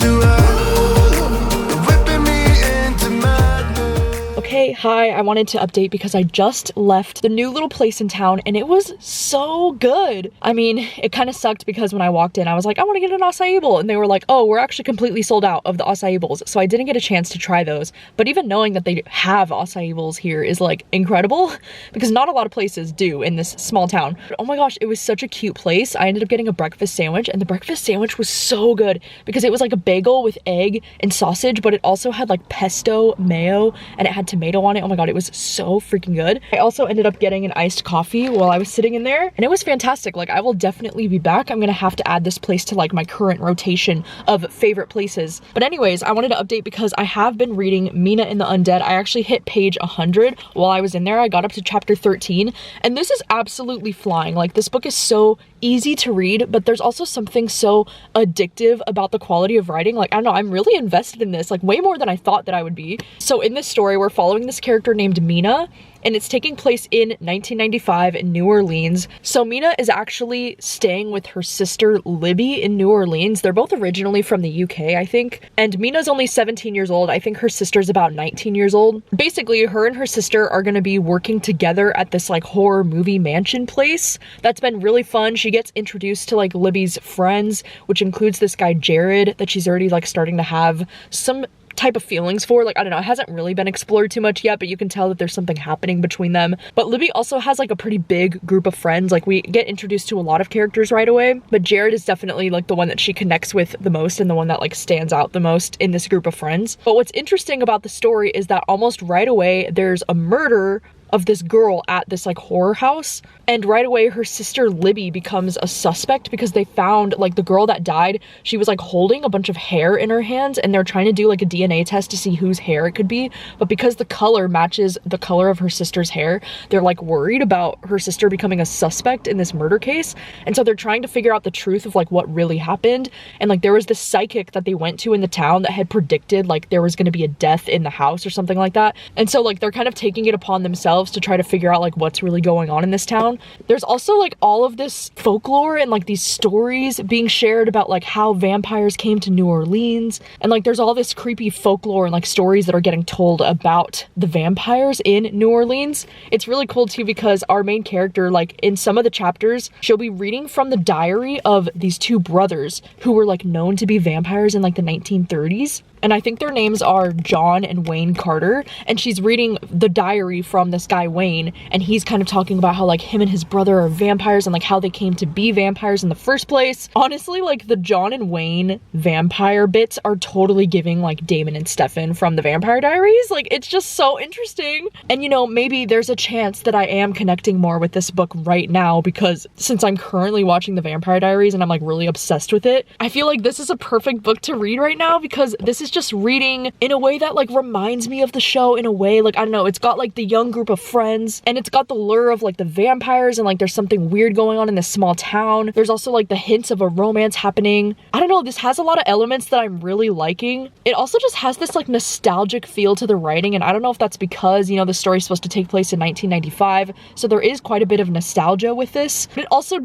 you're whipping me into madness. Okay, hi, I wanted to update because I just left the new little place in town and it was so good. I mean, it kind of sucked because when I walked in, I was like, I want to get an acai bowl, and they were like, oh, we're actually completely sold out of the acai bowls, so I didn't get a chance to try those. But even knowing that they have acai bowls here is like incredible, because not a lot of places do in this small town. But oh my gosh, it was such a cute place. I ended up getting a breakfast sandwich, and the breakfast sandwich was so good because it was like a bagel with egg and sausage, but it also had like pesto mayo and it had tomato on it. Oh my god, it was so freaking good. I also ended up getting an iced coffee while I was sitting in there, and it was fantastic. Like I will definitely be back. I'm gonna have to add this place to like my current rotation of favorite places. But anyways, I wanted to update because I have been reading Mina and the Undead. I actually hit page 100 while I was in there. I got up to chapter 13, and this is absolutely flying. Like this book is so easy to read, but there's also something so addictive about the quality of writing. Like I don't know, I'm really invested in this, like way more than I thought that I would be. So in this story, we're following this character named Mina, and it's taking place in 1995 in New Orleans. So Mina is actually staying with her sister Libby in New Orleans. They're both originally from the UK, I think. And Mina's only 17 years old. I think her sister's about 19 years old. Basically, her and her sister are gonna be working together at this like horror movie mansion place. That's been really fun. She gets introduced to like Libby's friends, which includes this guy Jared that she's already like starting to have some type of feelings for. Like I don't know, it hasn't really been explored too much yet, but you can tell that there's something happening between them. But Libby also has like a pretty big group of friends. Like we get introduced to a lot of characters right away, but Jared is definitely like the one that she connects with the most and the one that like stands out the most in this group of friends. But what's interesting about the story is that almost right away there's a murder of this girl at this like horror house, and right away her sister Libby becomes a suspect because they found like the girl that died, she was like holding a bunch of hair in her hands, and they're trying to do like a DNA test to see whose hair it could be, but because the color matches the color of her sister's hair, they're like worried about her sister becoming a suspect in this murder case. And so they're trying to figure out the truth of like what really happened. And like there was this psychic that they went to in the town that had predicted like there was going to be a death in the house or something like that, and so like they're kind of taking it upon themselves to try to figure out like what's really going on in this town. There's also like all of this folklore and like these stories being shared about like how vampires came to New Orleans, and like there's all this creepy folklore and like stories that are getting told about the vampires in New Orleans. It's really cool too because our main character, like in some of the chapters, she'll be reading from the diary of these two brothers who were like known to be vampires in like the 1930s. And I think their names are John and Wayne Carter, and she's reading the diary from this guy Wayne, and he's kind of talking about how like him and his brother are vampires and like how they came to be vampires in the first place. Honestly, like the John and Wayne vampire bits are totally giving like Damon and Stefan from the Vampire Diaries. Like it's just so interesting. And you know, maybe there's a chance that I am connecting more with this book right now, because since I'm currently watching the Vampire Diaries and I'm like really obsessed with it, I feel like this is a perfect book to read right now, because this is is just reading in a way that like reminds me of the show in a way, like, I don't know, it's got like the young group of friends and it's got the lure of like the vampires and like there's something weird going on in this small town. There's also like the hints of a romance happening. I don't know, this has a lot of elements that I'm really liking. It also just has this like nostalgic feel to the writing, and I don't know if that's because, you know, the story's supposed to take place in 1995, so there is quite a bit of nostalgia with this. But it also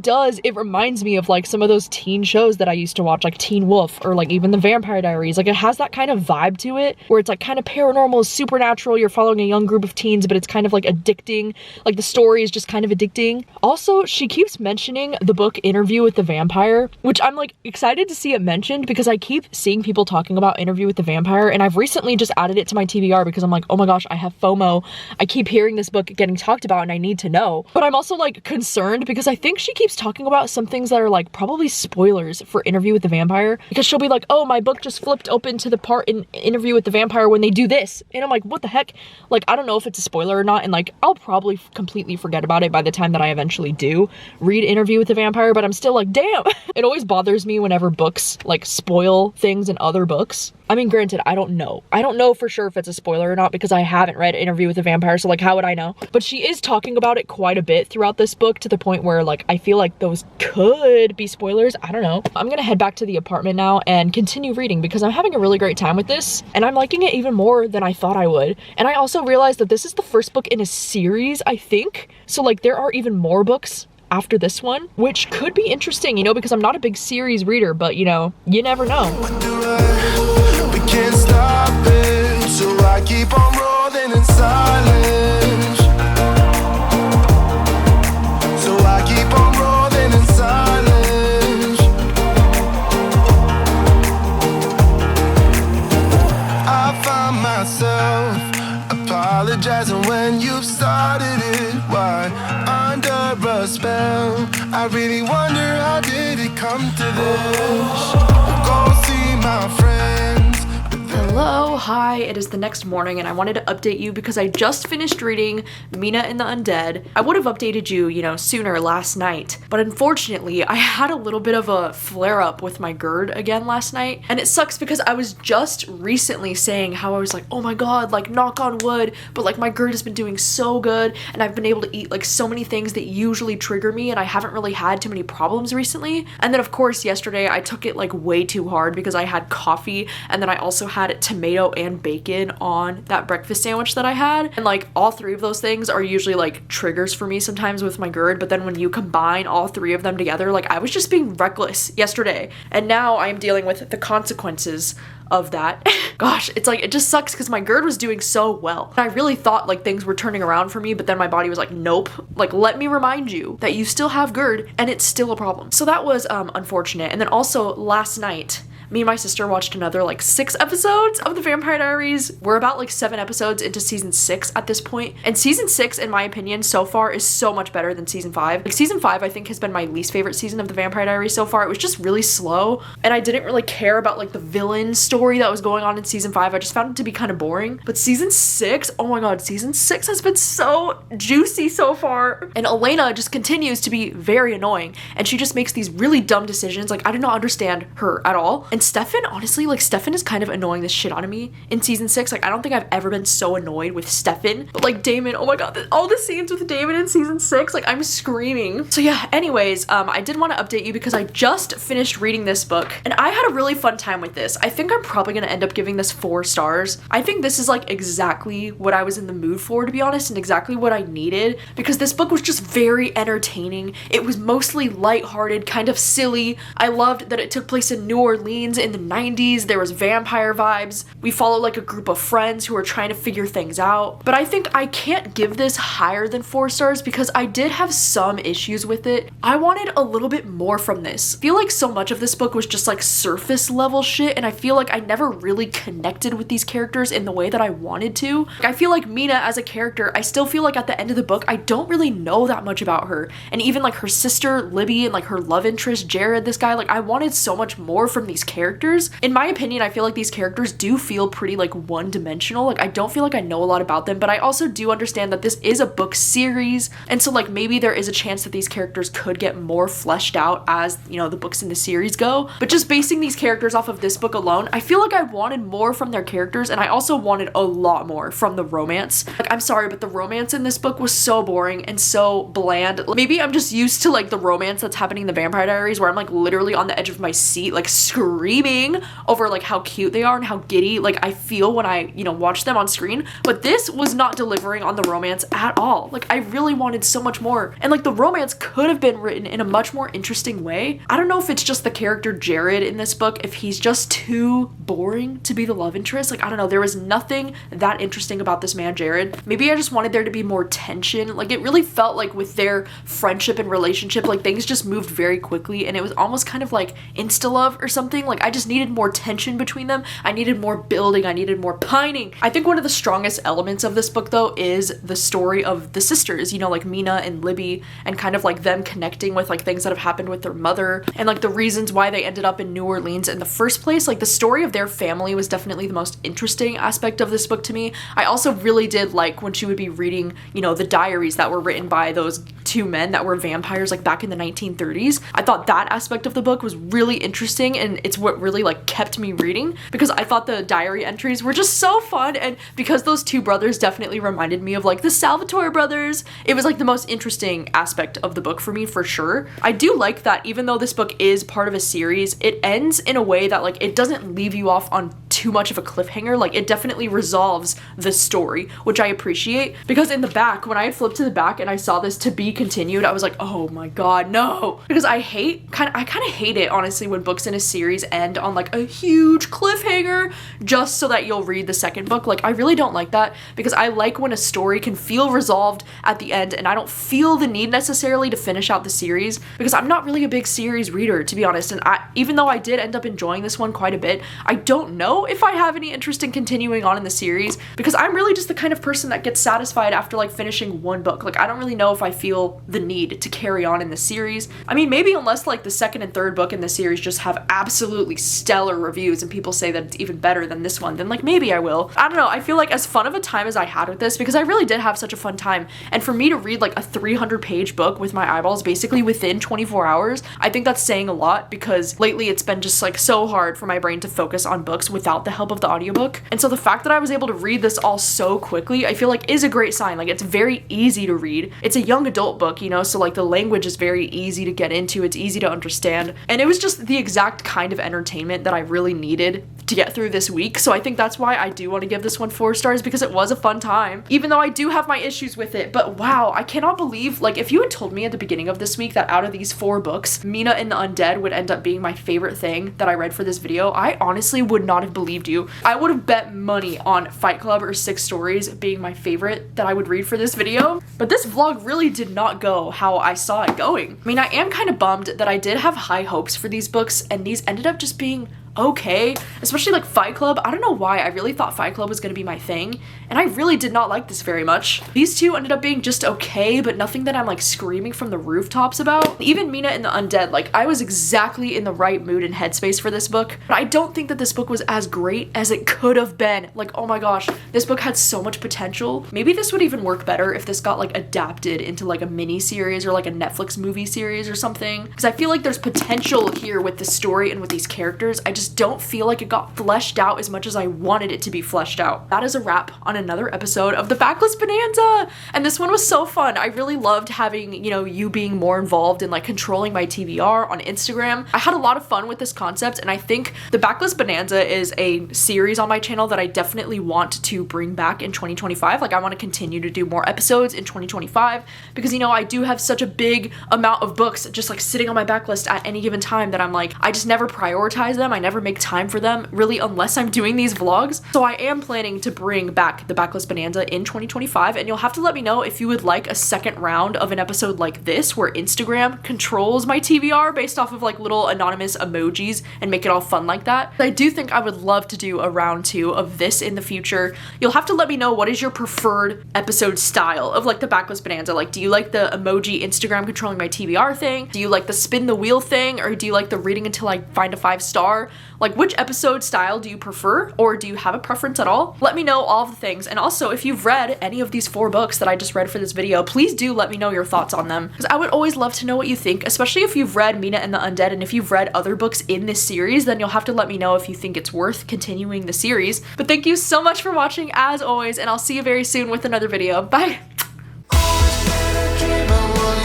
it reminds me of like some of those teen shows that I used to watch, like Teen Wolf or like even the Vampire Diaries. Like it has that kind of vibe to it where it's like kind of paranormal, supernatural, you're following a young group of teens, but it's kind of like addicting. Like the story is just kind of addicting. Also, she keeps mentioning the book Interview with the Vampire, which I'm like excited to see it mentioned because I keep seeing people talking about Interview with the Vampire, and I've recently just added it to my TBR because I'm like, oh my gosh, I have FOMO. I keep hearing this book getting talked about and I need to know. But I'm also like concerned because I think she keeps talking about some things that are like probably spoilers for Interview with the Vampire, because she'll be like, oh, my book just flipped open to the part in Interview with the Vampire when they do this, and I'm like, what the heck? Like, I don't know if it's a spoiler or not, and like I'll probably completely forget about it by the time that I eventually do read Interview with the Vampire, but I'm still like, damn. It always bothers me whenever books like spoil things in other books. I mean, granted, I don't know for sure if it's a spoiler or not because I haven't read Interview with the Vampire, so like how would I know? But she is talking about it quite a bit throughout this book to the point where like I feel like those could be spoilers. I don't know. I'm gonna head back to the apartment now and continue reading because I'm having a really great time with this and I'm liking it even more than I thought I would. And I also realized that this is the first book in a series, I think. So like there are even more books after this one, which could be interesting, you know, because I'm not a big series reader, but you know, you never know. We can't stop it, so I keep on rolling in silence. So I keep on rolling in silence. I find myself apologizing when you've started it. Why? Under a spell. I really wonder, how did it come to this? Go see my friends. Hello, hi, it is the next morning and I wanted to update you because I just finished reading Mina and the Undead. I would have updated you, you know, sooner last night, but unfortunately I had a little bit of a flare-up with my GERD again last night, and it sucks because I was just recently saying how I was like, oh my god, like knock on wood, but like my GERD has been doing so good and I've been able to eat like so many things that usually trigger me and I haven't really had too many problems recently. And then of course yesterday I took it like way too hard because I had coffee and then I also had tomato and bacon on that breakfast sandwich that I had, and like all three of those things are usually like triggers for me sometimes with my GERD, but then when you combine all three of them together, like I was just being reckless yesterday and now I am dealing with the consequences of that. Gosh, it's like, it just sucks because my GERD was doing so well. I really thought like things were turning around for me, but then my body was like, nope, like let me remind you that you still have GERD and it's still a problem. So that was unfortunate. And then also last night, me and my sister watched another like 6 episodes of the Vampire Diaries. We're about like 7 episodes into season 6 at this point. And season 6, in my opinion, so far is so much better than season 5. Like season 5, I think has been my least favorite season of the Vampire Diaries so far. It was just really slow. And I didn't really care about like the villain story that was going on in season 5. I just found it to be kind of boring. But season 6, oh my god, season 6 has been so juicy so far. And Elena just continues to be very annoying. And she just makes these really dumb decisions. Like I do not understand her at all. And Stefan, honestly, like Stefan is kind of annoying the shit out of me in season 6. Like I don't think I've ever been so annoyed with Stefan, but like Damon, oh my god, all the scenes with Damon in season 6, like I'm screaming. So yeah, anyways, I did want to update you because I just finished reading this book and I had a really fun time with this. I think I'm probably gonna end up giving this 4 stars. I think this is like exactly what I was in the mood for, to be honest, and exactly what I needed, because this book was just very entertaining. It was mostly lighthearted, kind of silly. I loved that it took place in New Orleans in the 90s. There was vampire vibes. We follow like a group of friends who are trying to figure things out. But I think I can't give this higher than 4 stars because I did have some issues with it. I wanted a little bit more from this. I feel like so much of this book was just like surface level shit, and I feel like I never really connected with these characters in the way that I wanted to. Like, I feel like Mina as a character, I still feel like at the end of the book, I don't really know that much about her. And even like her sister, Libby, and like her love interest, Jared, this guy, like I wanted so much more from these characters. In my opinion, I feel like these characters do feel pretty like one-dimensional. Like I don't feel like I know a lot about them, but I also do understand that this is a book series, and so like maybe there is a chance that these characters could get more fleshed out as, you know, the books in the series go. But just basing these characters off of this book alone, I feel like I wanted more from their characters, and I also wanted a lot more from the romance. Like I'm sorry, but the romance in this book was so boring and so bland. Maybe I'm just used to like the romance that's happening in the Vampire Diaries, where I'm like literally on the edge of my seat like screaming over like how cute they are and how giddy like I feel when I, you know, watch them on screen. But this was not delivering on the romance at all. Like I really wanted so much more, and like the romance could have been written in a much more interesting way. I don't know if it's just the character Jared in this book, if he's just too boring to be the love interest. Like I don't know, there was nothing that interesting about this man Jared. Maybe I just wanted there to be more tension. Like it really felt like with their friendship and relationship, like things just moved very quickly, and it was almost kind of like insta love or something. Like I just needed more tension between them. I needed more building. I needed more pining. I think one of the strongest elements of this book though is the story of the sisters, you know, like Mina and Libby, and kind of like them connecting with like things that have happened with their mother, and like the reasons why they ended up in New Orleans in the first place. Like the story of their family was definitely the most interesting aspect of this book to me. I also really did like when she would be reading, you know, the diaries that were written by those two men that were vampires like back in the 1930s. I thought that aspect of the book was really interesting, and it's what really like kept me reading, because I thought the diary entries were just so fun, and because those two brothers definitely reminded me of like the Salvatore brothers, it was like the most interesting aspect of the book for me for sure. I do like that even though this book is part of a series, it ends in a way that like it doesn't leave you off on too much of a cliffhanger. Like it definitely resolves the story, which I appreciate, because in the back, when I had flipped to the back and I saw this to be continued, I was like, oh my god, no, because I kind of hate it honestly when books in a series end on like a huge cliffhanger just so that you'll read the second book. Like I really don't like that, because I like when a story can feel resolved at the end, and I don't feel the need necessarily to finish out the series, because I'm not really a big series reader, to be honest. And even though I did end up enjoying this one quite a bit, I don't know if I have any interest in continuing on in the series, because I'm really just the kind of person that gets satisfied after like finishing one book. Like I don't really know if I feel the need to carry on in the series. I mean, maybe unless like the second and third book in the series just have absolutely stellar reviews and people say that it's even better than this one, then like maybe I will. I don't know, I feel like as fun of a time as I had with this, because I really did have such a fun time, and for me to read like a 300-page book with my eyeballs basically within 24 hours, I think that's saying a lot, because lately it's been just like so hard for my brain to focus on books without the help of the audiobook. And so the fact that I was able to read this all so quickly, I feel like is a great sign. Like it's very easy to read. It's a young adult book, you know, so like the language is very easy to get into. It's easy to understand. And it was just the exact kind of entertainment that I really needed to get through this week. So I think that's why I do want to give this one 4 stars, because it was a fun time, even though I do have my issues with it. But wow, I cannot believe, like if you had told me at the beginning of this week that out of these 4 books, Mina and the Undead would end up being my favorite thing that I read for this video, I honestly would not have believed you. I would have bet money on Fight Club or 6 Stories being my favorite that I would read for this video. But this vlog really did not go how I saw it going. I mean, I am kind of bummed that I did have high hopes for these books, and these ended up just being okay, especially like Fight Club. I don't know why, I really thought Fight Club was gonna be my thing, and I really did not like this very much. These two ended up being just okay, but nothing that I'm like screaming from the rooftops about. Even Mina and the Undead, like I was exactly in the right mood and headspace for this book, but I don't think that this book was as great as it could have been. Like, oh my gosh, this book had so much potential. Maybe this would even work better if this got like adapted into like a mini series or like a Netflix movie series or something, because I feel like there's potential here with the story and with these characters. I just don't feel like it got fleshed out as much as I wanted it to be fleshed out. That is a wrap on another episode of the Backlist Bonanza, and this one was so fun. I really loved having, you know, you being more involved in like controlling my TBR on Instagram. I had a lot of fun with this concept, and I think the Backlist Bonanza is a series on my channel that I definitely want to bring back in 2025. Like I want to continue to do more episodes in 2025, because you know, I do have such a big amount of books just like sitting on my backlist at any given time that I'm like, I just never prioritize them. I never make time for them really unless I'm doing these vlogs. So I am planning to bring back the Backlist Bonanza in 2025, and you'll have to let me know if you would like a second round of an episode like this where Instagram controls my TBR based off of like little anonymous emojis and make it all fun like that. I do think I would love to do a round 2 of this in the future. You'll have to let me know what is your preferred episode style of like the Backlist Bonanza. Like, do you like the emoji Instagram controlling my TBR thing? Do you like the spin the wheel thing? Or do you like the reading until I find a 5 star? Like, which episode style do you prefer, or do you have a preference at all? Let me know all of the things. And also, if you've read any of these 4 books that I just read for this video, please do let me know your thoughts on them, because I would always love to know what you think, especially if you've read Mina and the Undead, and if you've read other books in this series, then you'll have to let me know if you think it's worth continuing the series. But thank you so much for watching as always, and I'll see you very soon with another video. Bye! Always been a dream, I wanna